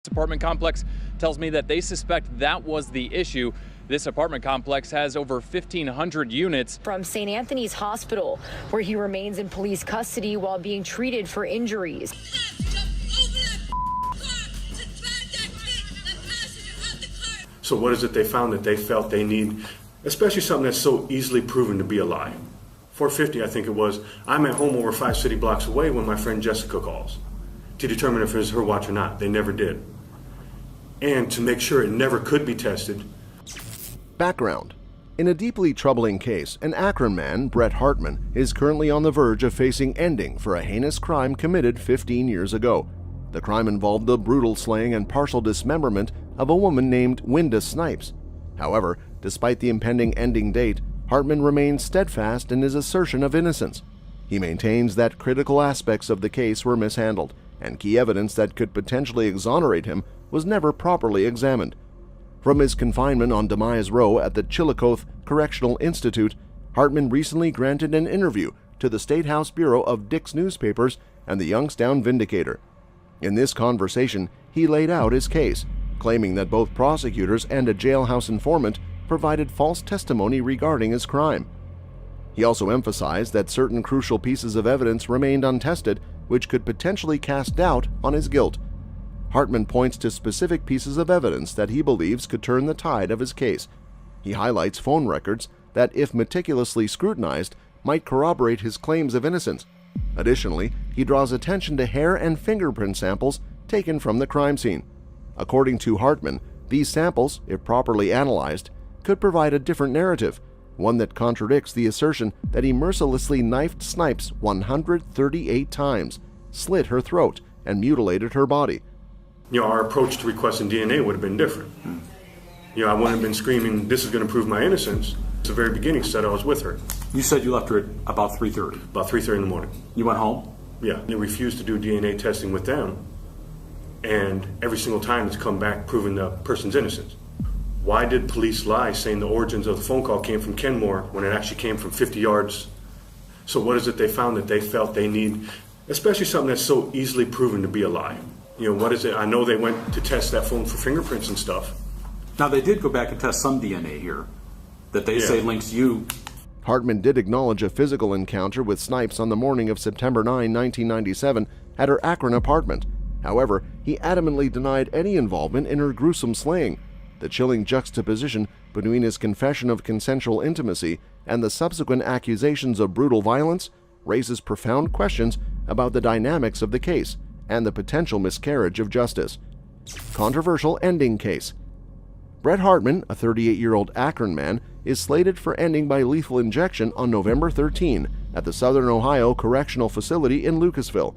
Apartment complex tells me that they suspect that was the issue. This apartment complex has over 1,500 units. From St. Anthony's Hospital, where he remains in police custody while being treated for injuries. So what is it they found that they felt they need, especially something that's so easily proven to be a lie? 450, I think it was. I'm at home over 5 city blocks away when my friend Jessica calls to determine if it was her watch or not. They never did. And to make sure it never could be tested. Background. In a deeply troubling case, an Akron man, Brett Hartman, is currently on the verge of facing ending for a heinous crime committed 15 years ago. The crime involved the brutal slaying and partial dismemberment of a woman named Wynda Snipes. However, despite the impending ending date, Hartman remains steadfast in his assertion of innocence. He maintains that critical aspects of the case were mishandled, and key evidence that could potentially exonerate him was never properly examined. From his confinement on Demise Row at the Chillicothe Correctional Institute, Hartman recently granted an interview to the State House Bureau of Dick's Newspapers and the Youngstown Vindicator. In this conversation, he laid out his case, claiming that both prosecutors and a jailhouse informant provided false testimony regarding his crime. He also emphasized that certain crucial pieces of evidence remained untested, which could potentially cast doubt on his guilt. Hartman points to specific pieces of evidence that he believes could turn the tide of his case. He highlights phone records that, if meticulously scrutinized, might corroborate his claims of innocence. Additionally, he draws attention to hair and fingerprint samples taken from the crime scene. According to Hartman, these samples, if properly analyzed, could provide a different narrative, one that contradicts the assertion that he mercilessly knifed Snipes 138 times, slit her throat, and mutilated her body. Our approach to requesting DNA would have been different. I wouldn't have been screaming, "This is going to prove my innocence." At the very beginning, said I was with her. You said you left her at about 3:30. About 3:30 in the morning. You went home? Yeah. They refused to do DNA testing with them, and every single time it's come back proving the person's innocence. Why did police lie saying the origins of the phone call came from Kenmore when it actually came from 50 yards? So what is it they found that they felt they need, especially something that's so easily proven to be a lie? What is it? I know they went to test that phone for fingerprints and stuff. Now, they did go back and test some DNA here that they say links you. Hartman did acknowledge a physical encounter with Snipes on the morning of September 9, 1997 at her Akron apartment. However, he adamantly denied any involvement in her gruesome slaying. The chilling juxtaposition between his confession of consensual intimacy and the subsequent accusations of brutal violence raises profound questions about the dynamics of the case and the potential miscarriage of justice. Controversial ending case. Brett Hartman, a 38-year-old Akron man, is slated for ending by lethal injection on November 13 at the Southern Ohio Correctional Facility in Lucasville.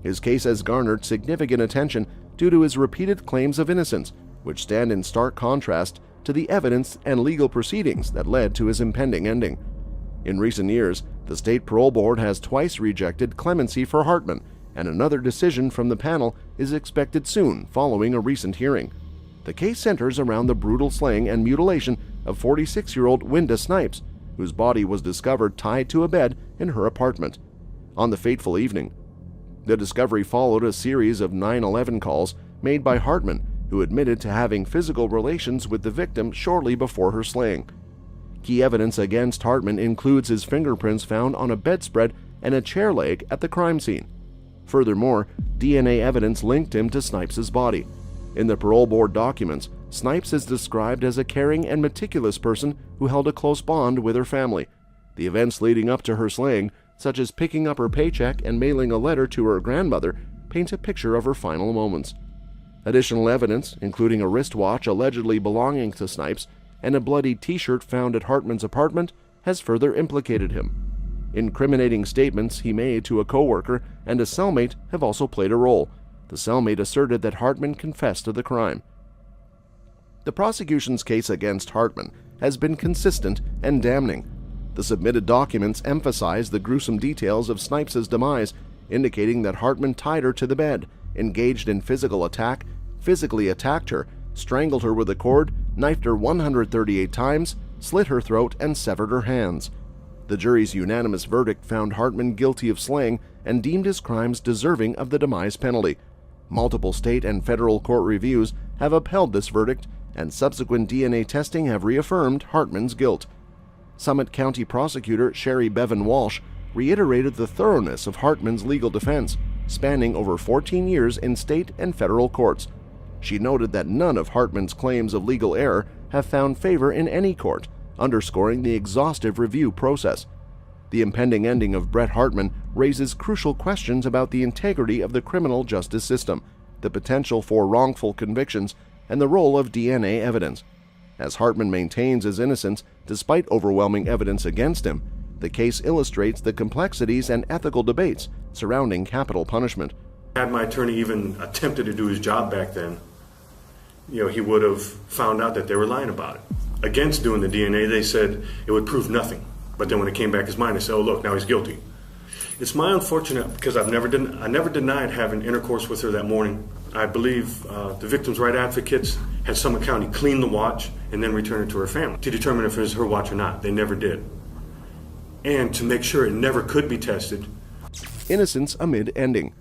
His case has garnered significant attention due to his repeated claims of innocence, which stand in stark contrast to the evidence and legal proceedings that led to his impending ending. In recent years, the state parole board has twice rejected clemency for Hartman, and another decision from the panel is expected soon following a recent hearing. The case centers around the brutal slaying and mutilation of 46-year-old Wynda Snipes, whose body was discovered tied to a bed in her apartment on the fateful evening. The discovery followed a series of 911 calls made by Hartman, who admitted to having physical relations with the victim shortly before her slaying. Key evidence against Hartman includes his fingerprints found on a bedspread and a chair leg at the crime scene. Furthermore, DNA evidence linked him to Snipes' body. In the parole board documents, Snipes is described as a caring and meticulous person who held a close bond with her family. The events leading up to her slaying, such as picking up her paycheck and mailing a letter to her grandmother, paint a picture of her final moments. Additional evidence, including a wristwatch allegedly belonging to Snipes and a bloody t-shirt found at Hartman's apartment, has further implicated him. Incriminating statements he made to a coworker and a cellmate have also played a role. The cellmate asserted that Hartman confessed to the crime. The prosecution's case against Hartman has been consistent and damning. The submitted documents emphasize the gruesome details of Snipes' demise, indicating that Hartman tied her to the bed, engaged in physical attack, physically attacked her, strangled her with a cord, knifed her 138 times, slit her throat, and severed her hands. The jury's unanimous verdict found Hartman guilty of slaying and deemed his crimes deserving of the demise penalty. Multiple state and federal court reviews have upheld this verdict, and subsequent DNA testing have reaffirmed Hartman's guilt. Summit County Prosecutor Sherry Bevan Walsh reiterated the thoroughness of Hartman's legal defense, spanning over 14 years in state and federal courts. She noted that none of Hartman's claims of legal error have found favor in any court, underscoring the exhaustive review process. The impending ending of Brett Hartman raises crucial questions about the integrity of the criminal justice system, the potential for wrongful convictions, and the role of DNA evidence. As Hartman maintains his innocence despite overwhelming evidence against him, the case illustrates the complexities and ethical debates surrounding capital punishment. Had my attorney even attempted to do his job back then, he would have found out that they were lying about it. Against doing the DNA, they said it would prove nothing. But then when it came back as mine, they said, oh, look, now he's guilty. It's my unfortunate, because I never denied having intercourse with her that morning. I believe the victim's right advocates had Summit County clean the watch and then return it to her family to determine if it was her watch or not. They never did. And to make sure it never could be tested. Innocence amid ending.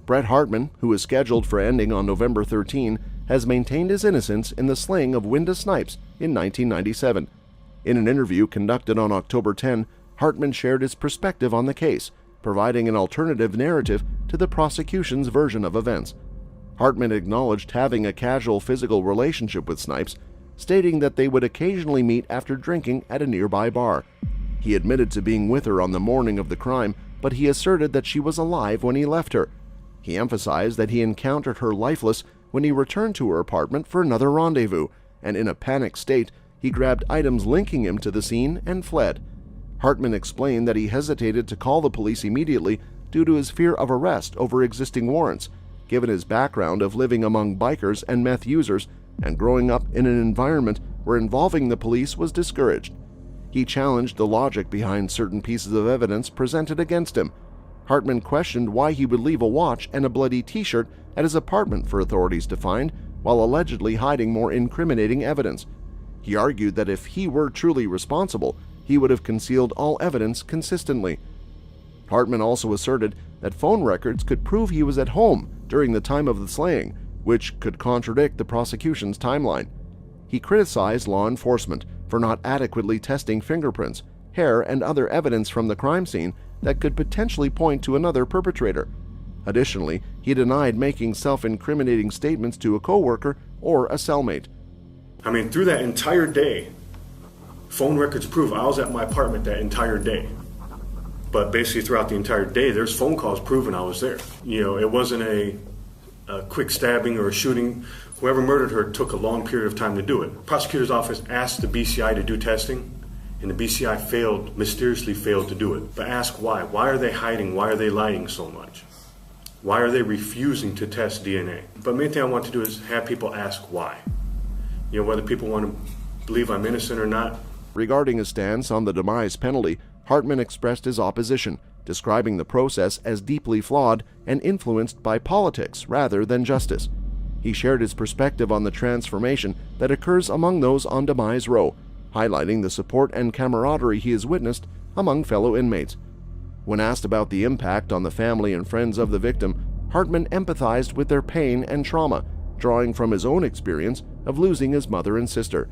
Brett Hartman, who is scheduled for ending on November 13, has maintained his innocence in the slaying of Wynda Snipes in 1997. In an interview conducted on October 10, Hartman shared his perspective on the case, providing an alternative narrative to the prosecution's version of events. Hartman acknowledged having a casual physical relationship with Snipes, stating that they would occasionally meet after drinking at a nearby bar. He admitted to being with her on the morning of the crime, but he asserted that she was alive when he left her. He emphasized that he encountered her lifeless when he returned to her apartment for another rendezvous, and in a panicked state, he grabbed items linking him to the scene and fled. Hartman explained that he hesitated to call the police immediately due to his fear of arrest over existing warrants, given his background of living among bikers and meth users and growing up in an environment where involving the police was discouraged. He challenged the logic behind certain pieces of evidence presented against him. Hartman questioned why he would leave a watch and a bloody t-shirt at his apartment for authorities to find, while allegedly hiding more incriminating evidence. He argued that if he were truly responsible, he would have concealed all evidence consistently. Hartman also asserted that phone records could prove he was at home during the time of the slaying, which could contradict the prosecution's timeline. He criticized law enforcement for not adequately testing fingerprints, hair, and other evidence from the crime scene that could potentially point to another perpetrator. Additionally, he denied making self-incriminating statements to a coworker or a cellmate. Through that entire day, phone records prove I was at my apartment that entire day. But basically throughout the entire day, there's phone calls proving I was there. It wasn't a quick stabbing or a shooting. Whoever murdered her took a long period of time to do it. Prosecutor's office asked the BCI to do testing, and the BCI mysteriously failed to do it. But ask why. Why are they hiding? Why are they lying so much? Why are they refusing to test DNA? But the main thing I want to do is have people ask why. Whether people want to believe I'm innocent or not. Regarding his stance on the demise penalty, Hartman expressed his opposition, describing the process as deeply flawed and influenced by politics rather than justice. He shared his perspective on the transformation that occurs among those on demise row, highlighting the support and camaraderie he has witnessed among fellow inmates. When asked about the impact on the family and friends of the victim, Hartman empathized with their pain and trauma, drawing from his own experience of losing his mother and sister.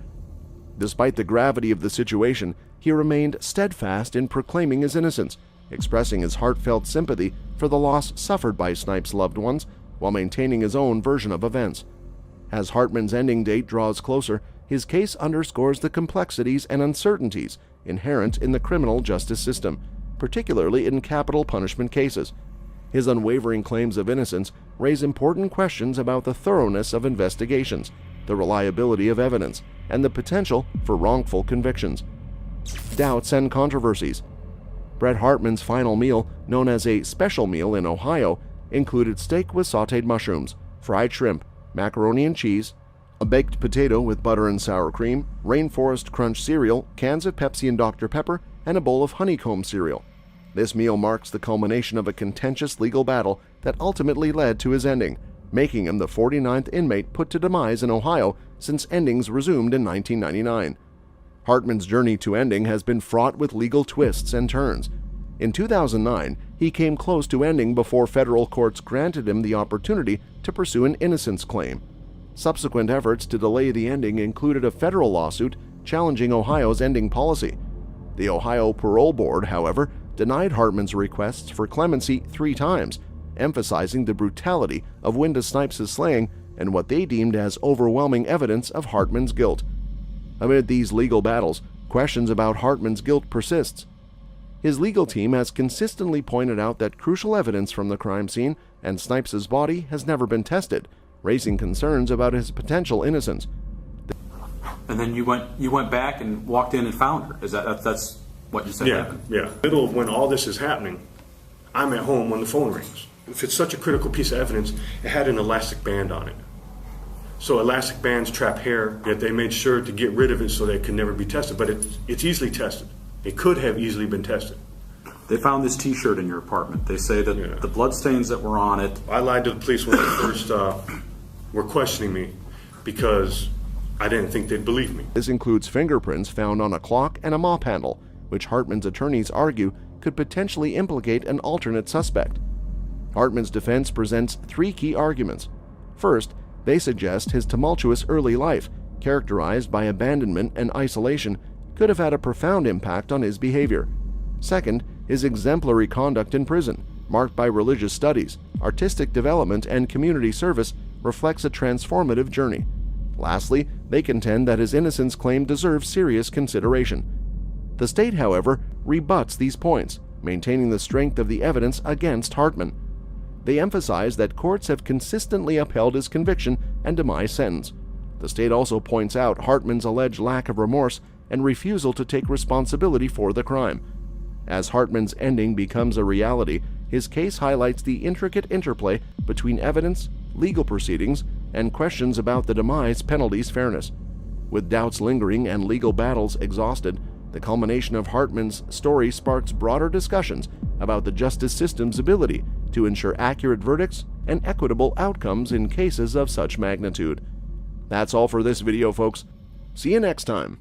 Despite the gravity of the situation, he remained steadfast in proclaiming his innocence, expressing his heartfelt sympathy for the loss suffered by Snipes' loved ones while maintaining his own version of events. As Hartman's ending date draws closer, his case underscores the complexities and uncertainties inherent in the criminal justice system, particularly in capital punishment cases. His unwavering claims of innocence raise important questions about the thoroughness of investigations, the reliability of evidence, and the potential for wrongful convictions. Doubts and controversies. Brett Hartman's final meal, known as a special meal in Ohio, included steak with sautéed mushrooms, fried shrimp, macaroni and cheese, a baked potato with butter and sour cream, Rainforest Crunch cereal, cans of Pepsi and Dr. Pepper, and a bowl of honeycomb cereal. This meal marks the culmination of a contentious legal battle that ultimately led to his ending, making him the 49th inmate put to demise in Ohio since endings resumed in 1999. Hartman's journey to ending has been fraught with legal twists and turns. In 2009, he came close to ending before federal courts granted him the opportunity to pursue an innocence claim. Subsequent efforts to delay the ending included a federal lawsuit challenging Ohio's ending policy. The Ohio Parole Board, however, denied Hartman's requests for clemency 3 times, emphasizing the brutality of Wynda Snipes' slaying and what they deemed as overwhelming evidence of Hartman's guilt. Amid these legal battles, questions about Hartman's guilt persists. His legal team has consistently pointed out that crucial evidence from the crime scene and Snipes' body has never been tested, raising concerns about his potential innocence. And then you went back and walked in and found her. That's what you said happened? Yeah. Middle of when all this is happening, I'm at home when the phone rings. If it's such a critical piece of evidence, it had an elastic band on it. So elastic bands trap hair, yet they made sure to get rid of it so that it could never be tested. But it's easily tested. It could have easily been tested. They found this T-shirt in your apartment. They say that the bloodstains that were on it... I lied to the police when they first were questioning me because I didn't think they'd believe me. This includes fingerprints found on a clock and a mop handle, which Hartman's attorneys argue could potentially implicate an alternate suspect. Hartman's defense presents 3 key arguments. First, they suggest his tumultuous early life, characterized by abandonment and isolation, could have had a profound impact on his behavior. Second, his exemplary conduct in prison, marked by religious studies, artistic development, and community service, reflects a transformative journey. Lastly, they contend that his innocence claim deserves serious consideration. The state, however, rebuts these points, maintaining the strength of the evidence against Hartman. They emphasize that courts have consistently upheld his conviction and demise sentence. The state also points out Hartman's alleged lack of remorse and refusal to take responsibility for the crime. As Hartman's ending becomes a reality, his case highlights the intricate interplay between evidence, legal proceedings, and questions about the demise penalty's fairness. With doubts lingering and legal battles exhausted, the culmination of Hartman's story sparks broader discussions about the justice system's ability to ensure accurate verdicts and equitable outcomes in cases of such magnitude. That's all for this video, folks. See you next time.